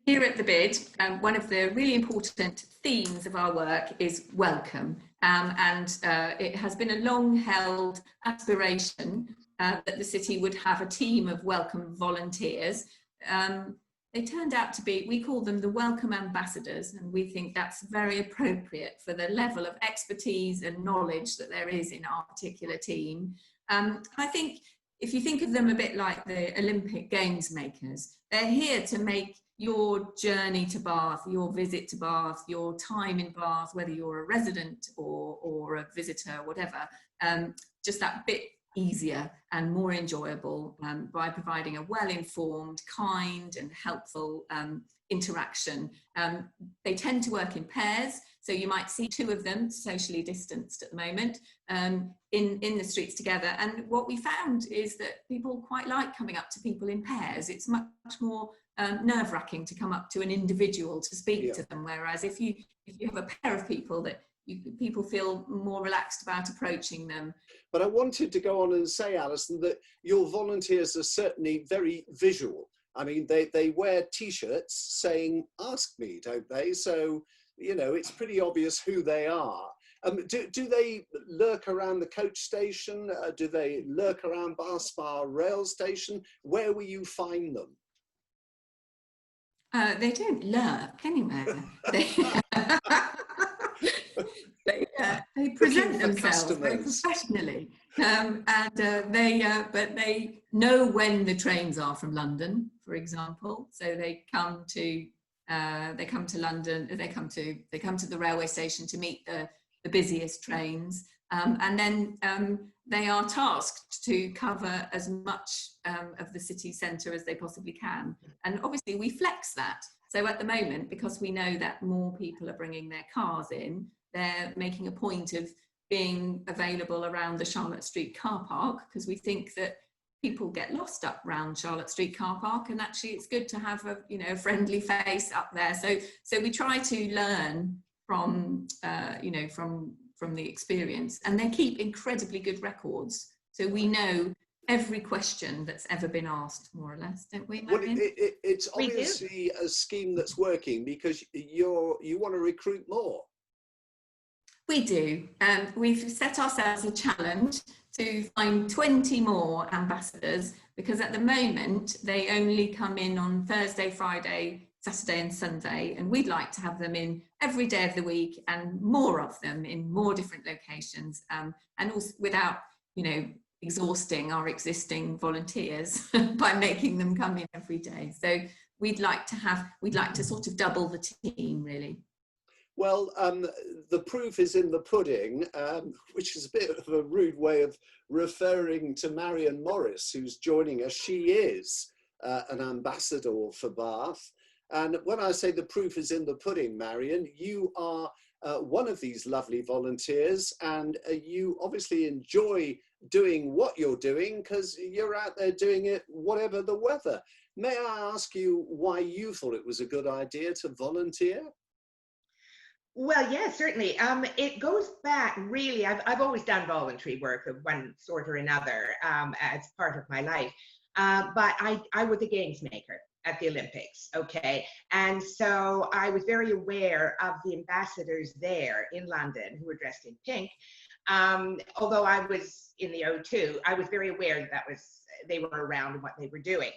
Here at the BID, one of the really important themes of our work is welcome. It has been a long-held aspiration that the city would have a team of welcome volunteers. They turned out to be, we call them the welcome ambassadors, and we think that's very appropriate for the level of expertise and knowledge that there is in our particular team. I think if you think of them a bit like the Olympic Games makers, they're here to make your journey to Bath, your visit to Bath, your time in Bath, whether you're a resident or a visitor, whatever, just that bit easier and more enjoyable by providing a well-informed, kind and helpful interaction. They tend to work in pairs, so you might see two of them socially distanced at the moment in the streets together. And what we found is that people quite like coming up to people in pairs. It's much more nerve-wracking to come up to an individual to speak to them, whereas if you have a pair of people, that people feel more relaxed about approaching them. But I wanted to go on and say, Alison, that your volunteers are certainly very visual. I mean, they wear T-shirts saying, "Ask me," don't they? So, you know, it's pretty obvious who they are. Do they lurk around the coach station? Do they lurk around Bath Spa rail station? Where will you find them? They don't lurk anywhere. They present themselves very professionally, but they know when the trains are from London, for example. So they come to London. They come to the railway station to meet the busiest trains, and then they are tasked to cover as much of the city centre as they possibly can. And obviously we flex that. So at the moment, because we know that more people are bringing their cars in, they're making a point of being available around the Charlotte Street car park, because we think that people get lost up around Charlotte Street car park, and actually it's good to have a friendly face up there. So we try to learn from from the experience, and they keep incredibly good records. So we know every question that's ever been asked, more or less, don't we? Well, it's obviously a scheme that's working, because you want to recruit more. We do. We've set ourselves a challenge to find 20 more ambassadors, because at the moment they only come in on Thursday, Friday, Saturday and Sunday, and we'd like to have them in every day of the week, and more of them in more different locations, and also without exhausting our existing volunteers by making them come in every day. So we'd like to sort of double the team, really. Well, the proof is in the pudding, which is a bit of a rude way of referring to Marion Morris, who's joining us. She is an ambassador for Bath. And when I say the proof is in the pudding, Marion, you are one of these lovely volunteers, and you obviously enjoy doing what you're doing, because you're out there doing it whatever the weather. May I ask you why you thought it was a good idea to volunteer? Well, yeah, certainly. It goes back, really, I've always done voluntary work of one sort or another as part of my life. But I was a games maker at the Olympics, okay? And so I was very aware of the ambassadors there in London who were dressed in pink. Although I was in the O2, I was very aware that they were around and what they were doing.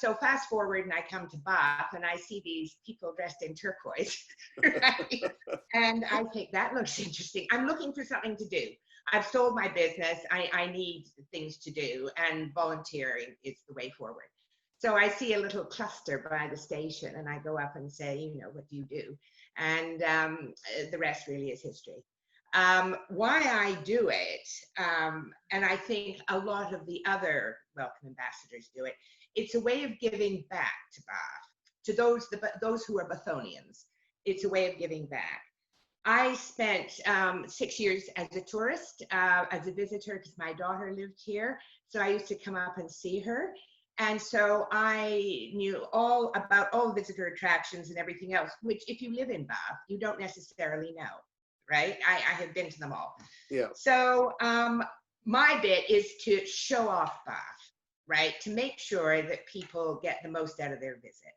So fast forward, and I come to Bath, and I see these people dressed in turquoise, right? And I think that looks interesting. I'm looking for something to do. I've sold my business. I need things to do, and volunteering is the way forward. So I see a little cluster by the station, and I go up and say, what do you do? And the rest really is history. Why I do it, and I think a lot of the other welcome ambassadors do it, it's a way of giving back to Bath, to those who are Bathonians. It's a way of giving back. I spent 6 years as a tourist, as a visitor, because my daughter lived here. So I used to come up and see her. And so I knew all about all visitor attractions and everything else, which if you live in Bath, you don't necessarily know, right? I have been to them all. Yeah. So my bit is to show off Bath, right? To make sure that people get the most out of their visit.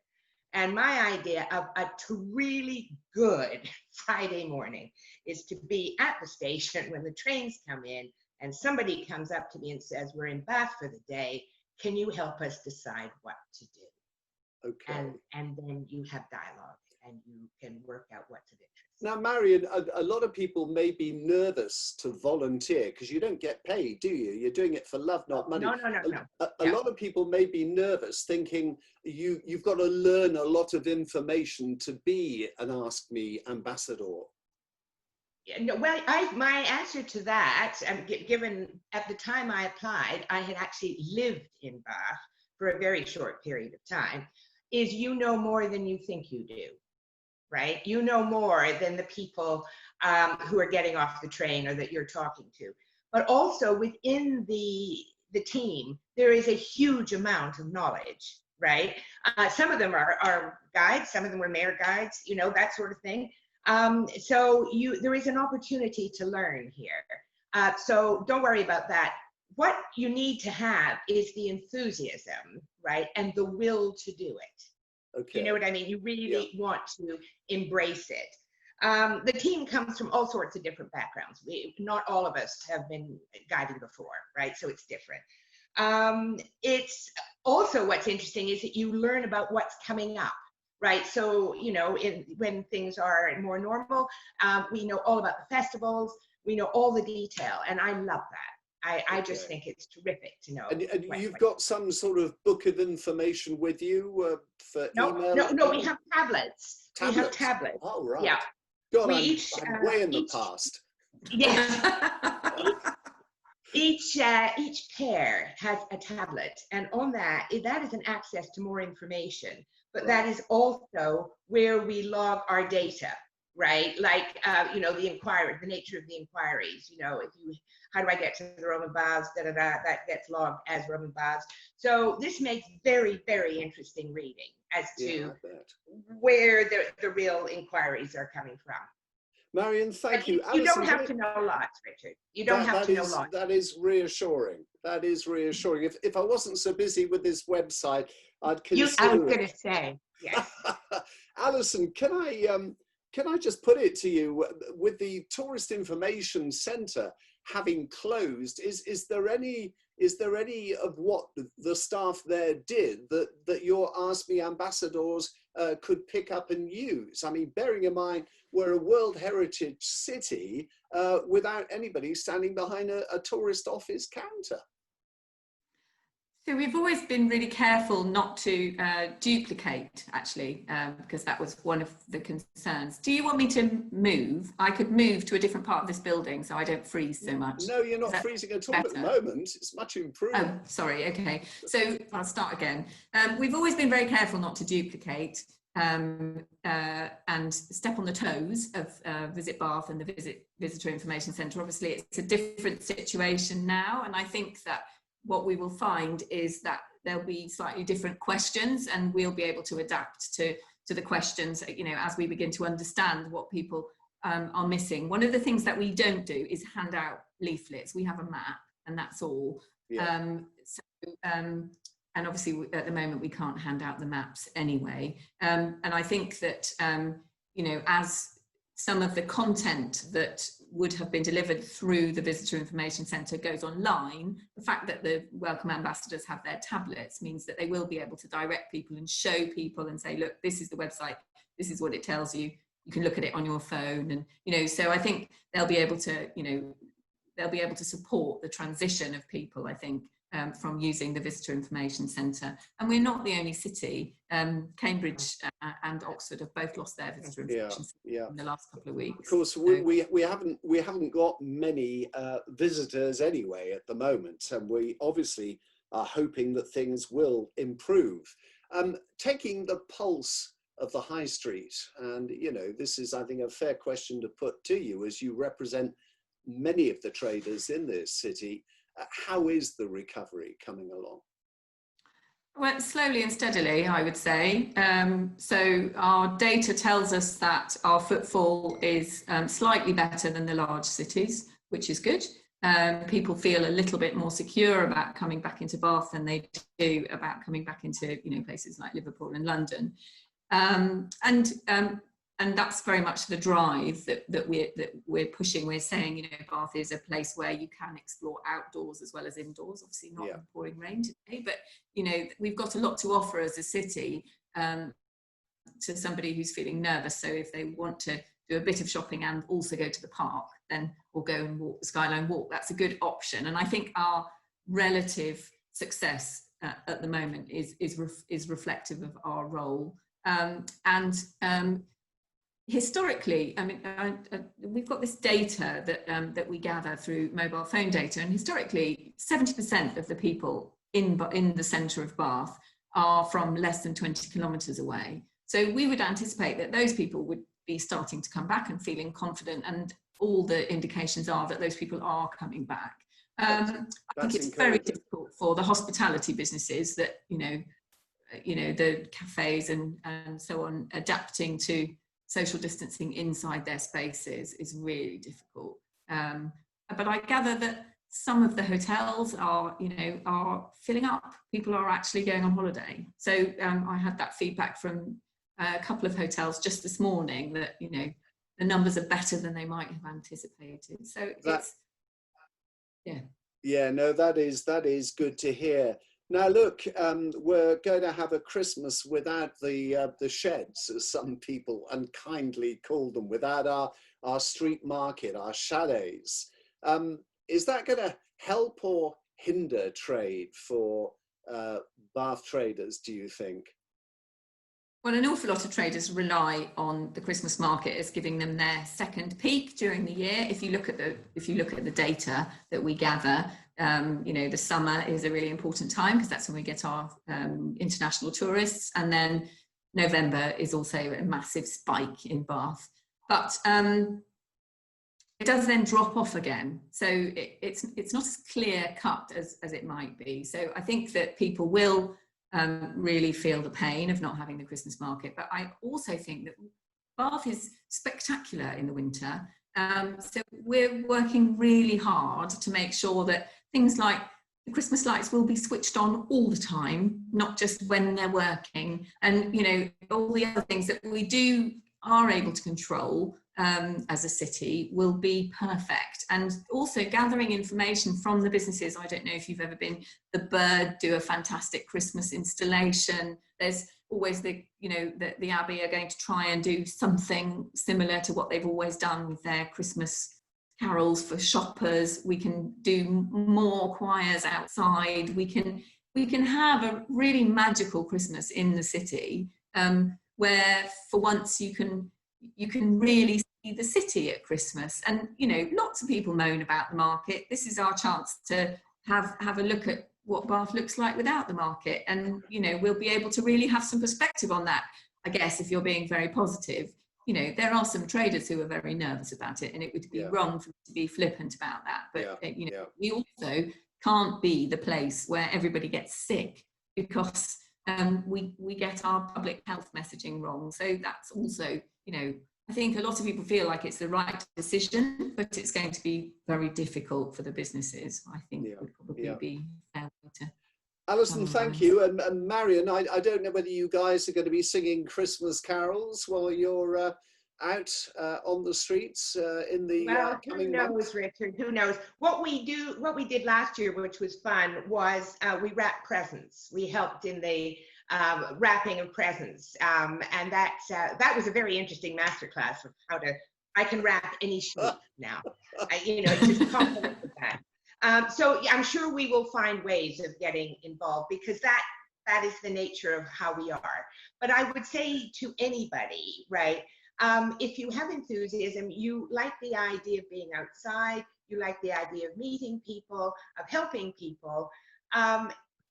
And my idea of a really good Friday morning is to be at the station when the trains come in and somebody comes up to me and says, we're in Bath for the day. Can you help us decide what to do? Okay. And then you have dialogue and you can work out what's of interest. Now, Marion, a lot of people may be nervous to volunteer because you don't get paid, do you? You're doing it for love, not money. No. A lot of people may be nervous thinking you've got to learn a lot of information to be an Ask Me ambassador. Yeah, no, well, my answer to that, given at the time I applied, I had actually lived in Bath for a very short period of time, is you know more than you think you do. Right? You know more than the people who are getting off the train or that you're talking to. But also within the team, there is a huge amount of knowledge, right? Some of them are guides, some of them are mayor guides, you know, that sort of thing. So there is an opportunity to learn here. So don't worry about that. What you need to have is the enthusiasm, right? And the will to do it. Okay. You know what I mean? You really want to embrace it. The team comes from all sorts of different backgrounds. Not all of us have been guided before, right? So it's different. It's also what's interesting is that you learn about what's coming up, right? So, you know, when things are more normal, we know all about the festivals, we know all the detail, and I love that. I just think it's terrific to know. And you've got some sort of book of information with you for email? No, we have tablets. We have tablets. Oh, right. Yeah. God, I'm way in the past. Yes. Each pair has a tablet, and on that is an access to more information, but that is also where we log our data, right? Like, you know, the nature of the inquiries, you know, how do I get to the Roman baths, that gets logged as Roman baths. So this makes very, very interesting reading as to where the real inquiries are coming from. Marion, thank you. You don't have to know lots, Richard. You don't have to know lots. That is reassuring. That is reassuring. If I wasn't so busy with this website, I'd consider I was going to say, yes. Alison, can I just put it to you, with the Tourist Information Centre having closed, is there any of what the staff there did that your Ask Me ambassadors could pick up and use? I mean, bearing in mind we're a World Heritage City without anybody standing behind a tourist office counter. So we've always been really careful not to duplicate, actually, because that was one of the concerns. Do you want me to move? I could move to a different part of this building so I don't freeze so much. No, you're not freezing at all at the moment. It's much improved. Oh, sorry. Okay. So I'll start again. We've always been very careful not to duplicate and step on the toes of Visit Bath and the Visitor Information Centre. Obviously, it's a different situation now, and I think that what we will find is that there'll be slightly different questions, and we'll be able to adapt to the questions, you know, as we begin to understand what people are missing. One of the things that we don't do is hand out leaflets. We have a map, and that's all. Yeah. And obviously at the moment we can't hand out the maps anyway. And I think that, you know, as some of the content that would have been delivered through the Visitor Information Centre goes online, the fact that the Welcome Ambassadors have their tablets means that they will be able to direct people and show people and say, look, this is the website, this is what it tells you, you can look at it on your phone. And, you know, so I think they'll be able to, you know, they'll be able to support the transition of people, I think, from using the Visitor Information Centre. And we're not the only city. Cambridge and Oxford have both lost their Visitor Information Centre in the last couple of weeks. Of course, we haven't got many visitors anyway at the moment, and we obviously are hoping that things will improve. Taking the pulse of the high street, and you know, this is, I think, a fair question to put to you as you represent many of the traders in this city. How is the recovery coming along? Well, slowly and steadily, I would say. So our data tells us that our footfall is slightly better than the large cities, which is good. People feel a little bit more secure about coming back into Bath than they do about coming back into, you know, places like Liverpool and London. And that's very much the drive that we're pushing. We're saying, you know, Bath is a place where you can explore outdoors as well as indoors. Obviously not in pouring rain today, but you know, we've got a lot to offer as a city to somebody who's feeling nervous. So if they want to do a bit of shopping and also go to the park, then we'll go and walk the Skyline Walk. That's a good option. And I think our relative success at the moment is reflective of our role. Historically, I mean, we've got this data that we gather through mobile phone data, and historically, 70% of the people in the centre of Bath are from less than 20 kilometres away. So we would anticipate that those people would be starting to come back and feeling confident, and all the indications are that those people are coming back. I think it's very difficult for the hospitality businesses that, you know, the cafes and so on, adapting to social distancing inside their spaces is really difficult. But I gather that some of the hotels are filling up. People are actually going on holiday. So I had that feedback from a couple of hotels just this morning that, you know, the numbers are better than they might have anticipated. So that is good to hear. Now look, we're going to have a Christmas without the sheds, as some people unkindly call them, without our street market, our chalets. Is that going to help or hinder trade for Bath traders, do you think? Well, an awful lot of traders rely on the Christmas market as giving them their second peak during the year. If you look at the data that we gather, you know, the summer is a really important time because that's when we get our international tourists, and then November is also a massive spike in Bath. But it does then drop off again, so it's not as clear cut as it might be. So I think that people will really feel the pain of not having the Christmas market, but I also think that Bath is spectacular in the winter. So we're working really hard to make sure that things like the Christmas lights will be switched on all the time, not just when they're working, and you know, all the other things that we are able to control as a city will be perfect. And also gathering information from the businesses. I don't know if you've ever been, the Bird do a fantastic Christmas installation. There's always the Abbey are going to try and do something similar to what they've always done with their Christmas carols for shoppers. We can do more choirs outside. We can have a really magical Christmas in the city, where for once you can really see the city at Christmas. And you know, lots of people moan about the market. This is our chance to have a look at what Bath looks like without the market, and you know, we'll be able to really have some perspective on that. I guess if you're being very positive, you know, there are some traders who are very nervous about it, and it would be wrong for me to be flippant about that. But you know, we also can't be the place where everybody gets sick because we get our public health messaging wrong. So that's also, you know, I think a lot of people feel like it's the right decision, but it's going to be very difficult for the businesses. I think it would probably be fair to. Alison, thank you. And Marion, I don't know whether you guys are going to be singing Christmas carols while you're out on the streets in the coming months. Who knows, Richard? Who knows? What we did last year, which was fun, was we wrapped presents. We helped in the wrapping of presents, and that was a very interesting masterclass of how I can wrap any sheet now. Just compliment with that. So I'm sure we will find ways of getting involved, because that is the nature of how we are. But I would say to anybody, right, if you have enthusiasm, you like the idea of being outside, you like the idea of meeting people, of helping people,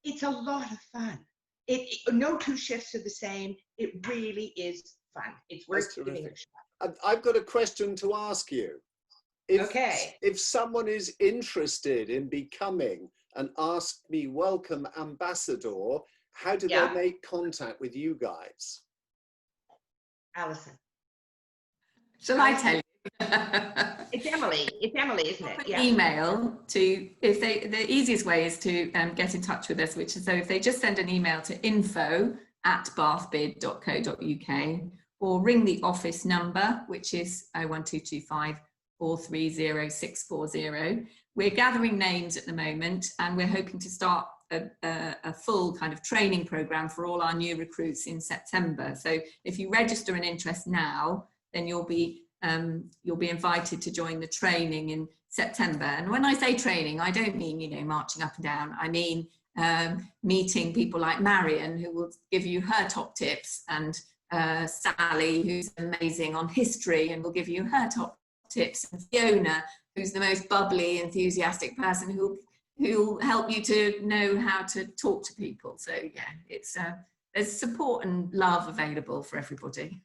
it's a lot of fun. No two shifts are the same. It really is fun. It's worth giving it a shot. I've got a question to ask you. If someone is interested in becoming an Ask Me Welcome ambassador, how do they make contact with you guys? Alison. Shall I tell you? It's Emily, isn't it? Yeah. Email to, the easiest way is to get in touch with us, which is, so if they just send an email to info@bath bathbid.co.uk, or ring the office number, which is 01225 430 640. We're gathering names at the moment, and we're hoping to start a full kind of training program for all our new recruits in September. So if you register an interest now, then you'll be invited to join the training in September. And when I say training, I don't mean, you know, marching up and down. I mean meeting people like Marion, who will give you her top tips, and Sally, who's amazing on history and will give you her top tips, and Fiona, who's the most bubbly, enthusiastic person who'll help you to know how to talk to people. So yeah, it's there's support and love available for everybody.